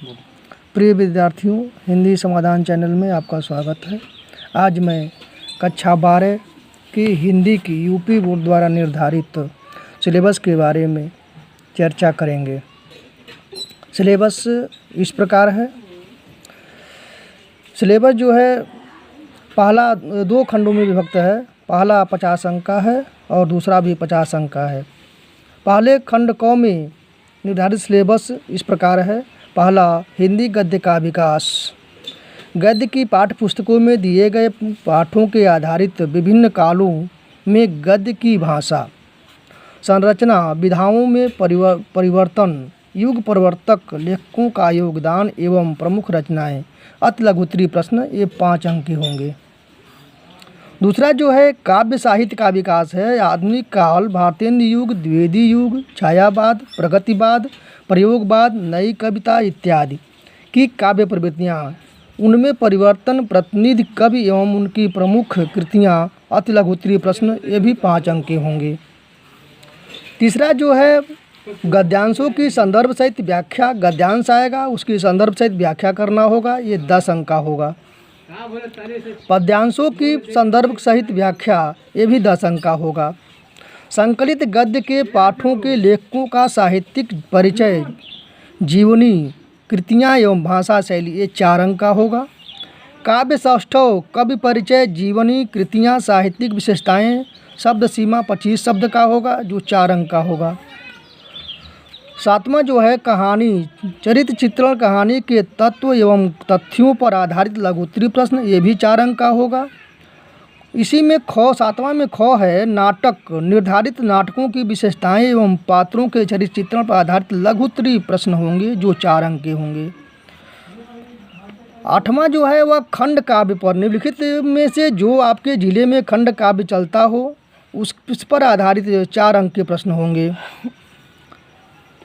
प्रिय विद्यार्थियों, हिंदी समाधान चैनल में आपका स्वागत है। आज मैं कक्षा 12 की हिंदी की यूपी बोर्ड द्वारा निर्धारित सिलेबस के बारे में चर्चा करेंगे। सिलेबस इस प्रकार है। सिलेबस जो है पहला 2 खंडों में विभक्त है। पहला 50 अंक का है और दूसरा भी 50 अंक का है। पहले खंड क में निर्धारित सिलेबस इस प्रकार है। पहला, हिंदी गद्य का विकास। गद्य की पाठ्य पुस्तकों में दिए गए पाठों के आधारित विभिन्न कालों में गद्य की भाषा, संरचना, विधाओं में परिवर्तन, युग परिवर्तक लेखकों का योगदान एवं प्रमुख रचनाएं। अति लघुत्तरीय प्रश्न, ये 5 अंक के होंगे। दूसरा जो है काव्य साहित्य का विकास है। आधुनिक काल, भारतेंद्र युग, द्विवेदी युग, छायावाद, प्रगतिवाद, प्रयोगवाद, नई कविता इत्यादि की काव्य प्रवृत्तियाँ, उनमें परिवर्तन, प्रतिनिधि कवि एवं उनकी प्रमुख कृतियाँ। अति लघुत्तरीय प्रश्न, ये भी 5 अंक के होंगे। तीसरा जो है गद्यांशों की संदर्भ सहित व्याख्या। गद्यांश आएगा, उसकी संदर्भ सहित व्याख्या करना होगा, ये 10 अंक का होगा। पद्यांशों की संदर्भ सहित व्याख्या, ये भी 10 अंक का होगा। संकलित गद्य के पाठों के लेखकों का साहित्यिक परिचय, जीवनी, कृतियाँ एवं भाषा शैली, ये 4 अंक का होगा। काव्य सौष्ठव, कवि परिचय, जीवनी, कृतियाँ, साहित्यिक विशेषताएं, शब्द सीमा 25 शब्द का होगा, जो 4 अंक का होगा। 7वां जो है कहानी, चरित्र चित्रण, कहानी के तत्व एवं तथ्यों पर आधारित लघुत्तरीय प्रश्न, ये भी 4 अंक का होगा। इसी में 7वां में ख है नाटक। निर्धारित नाटकों की विशेषताएं एवं पात्रों के चरित्र चित्रण पर आधारित लघुत्तरीय प्रश्न होंगे, जो 4 अंक के होंगे। 8वां जो है वह खंड काव्य पर, निम्नलिखित में से जो आपके जिले में खंड काव्य चलता हो उस पर आधारित 4 अंक के प्रश्न होंगे।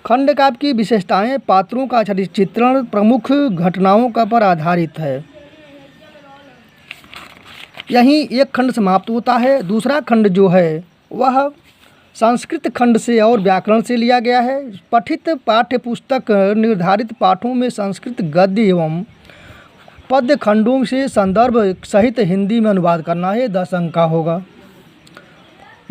खंड काव्य की विशेषताएं, पात्रों का चरित्र चित्रण, प्रमुख घटनाओं का पर आधारित है। यहीं एक खंड समाप्त होता है। दूसरा खंड जो है वह संस्कृत खंड से और व्याकरण से लिया गया है। पठित पाठ्य पुस्तक निर्धारित पाठों में संस्कृत गद्य एवं पद्य खंडों से संदर्भ सहित हिंदी में अनुवाद करना है, 10 अंक का होगा।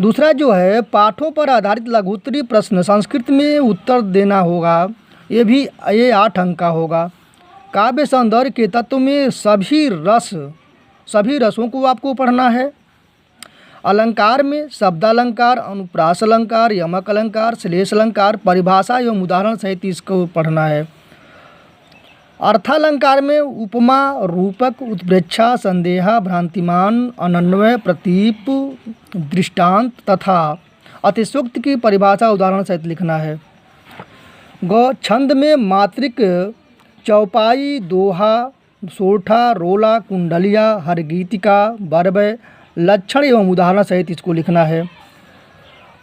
दूसरा जो है पाठों पर आधारित लघुत्तरीय प्रश्न, संस्कृत में उत्तर देना होगा, ये 8 अंक का होगा। काव्य सौंदर्य के तत्व में सभी रसों को आपको पढ़ना है। अलंकार में शब्दालंकार, अनुप्रास अलंकार, यमक अलंकार, श्लेष अलंकार, परिभाषा एवं उदाहरण सहित इसको पढ़ना है। अर्थालंकार में उपमा, रूपक, उत्प्रेक्षा, संदेहा, भ्रांतिमान, अनन्वय, प्रतीप, दृष्टांत तथा अतिशयोक्ति की परिभाषा उदाहरण सहित लिखना है। छंद में मात्रिक, चौपाई, दोहा, सोरठा, रोला, कुंडलिया, हरगीतिका, बरबय, लक्षण एवं उदाहरण सहित इसको लिखना है।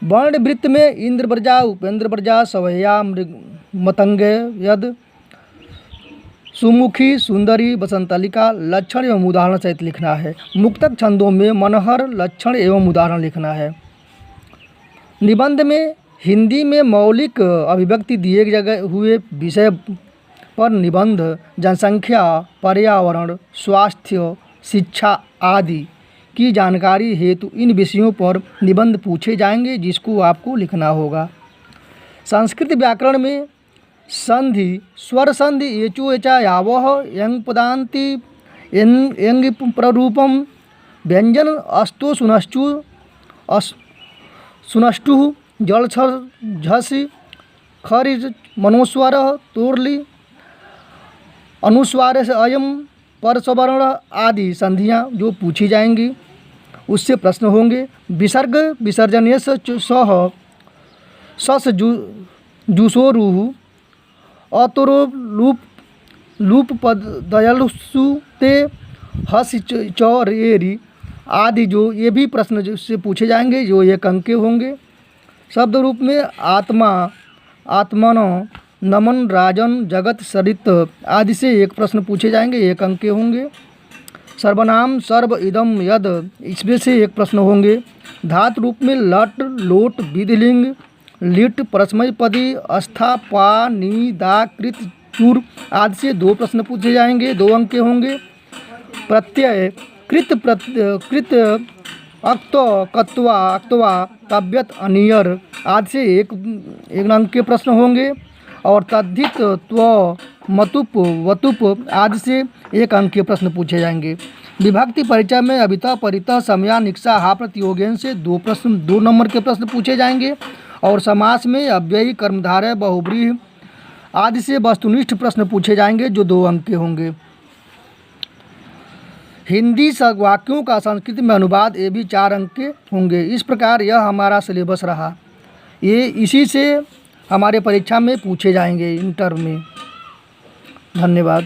वर्णवृत्त में इंद्रव्रजा, उपेंद्रव्रजा, सवैया, मतंग, यद, सुमुखी, सुंदरी, बसंतलिका, लक्षण एवं उदाहरण सहित लिखना है। मुक्तक छंदों में मनहर, लक्षण एवं उदाहरण लिखना है। निबंध में हिंदी में मौलिक अभिव्यक्ति दिए गए हुए विषय पर निबंध, जनसंख्या, पर्यावरण, स्वास्थ्य, शिक्षा आदि की जानकारी हेतु इन विषयों पर निबंध पूछे जाएंगे, जिसको आपको लिखना होगा। संस्कृत व्याकरण में संधि, स्वर संधि, एचो, एचा, यावह, यंग पदांति, यंग प्ररूपम, व्यंजन, अस्तो, सुनष्टु, जलछर, झसी, खरिज, मनोस्वर, तोरली, अनुस्वार से अयम, परसवर्ण आदि संधियाँ जो पूछी जाएंगी, उससे प्रश्न होंगे। विसर्ग, विसर्जनीय सह, सस, जुसोरुह, अतुरो, लूप पद, दयालुसु, ते, हस, चौरेरी आदि जो ये भी प्रश्न से पूछे जाएंगे, जो 1 अंक के होंगे। शब्द रूप में आत्मा, आत्मनो, नमन, राजन, जगत, सरित आदि से 1 प्रश्न पूछे जाएंगे, 1 अंक के होंगे। सर्वनाम, सर्व, इदम, यद, इसमें से 1 प्रश्न होंगे। धातु रूप में लट, लोट, विधिलिंग, लिट, परस्मैपदी, अस्था, पा, नी, दा, कृत, पूर्व आदि से 2 प्रश्न पूछे जाएंगे, 2 अंक के होंगे। प्रत्यय कृत अक्त कत्वा अक्तवा तव्यत अनियर आदि से एक अंक के प्रश्न होंगे। और तद्धित त्व मतुप वतुप आदि से 1 अंक के प्रश्न पूछे जाएंगे। विभक्ति परिचय में अभितः परितः समया निक्षा हा प्रतियोगेन से 2 नंबर के प्रश्न पूछे जाएंगे। और समास में अव्ययी कर्मधारय बहुब्रीहि आदि से वस्तुनिष्ठ प्रश्न पूछे जाएंगे जो 2 अंक के होंगे। हिंदी वाक्यों का संस्कृत में अनुवाद ये भी 4 अंक के होंगे। इस प्रकार यह हमारा सिलेबस रहा। ये इसी से हमारे परीक्षा में पूछे जाएंगे इंटर में। धन्यवाद।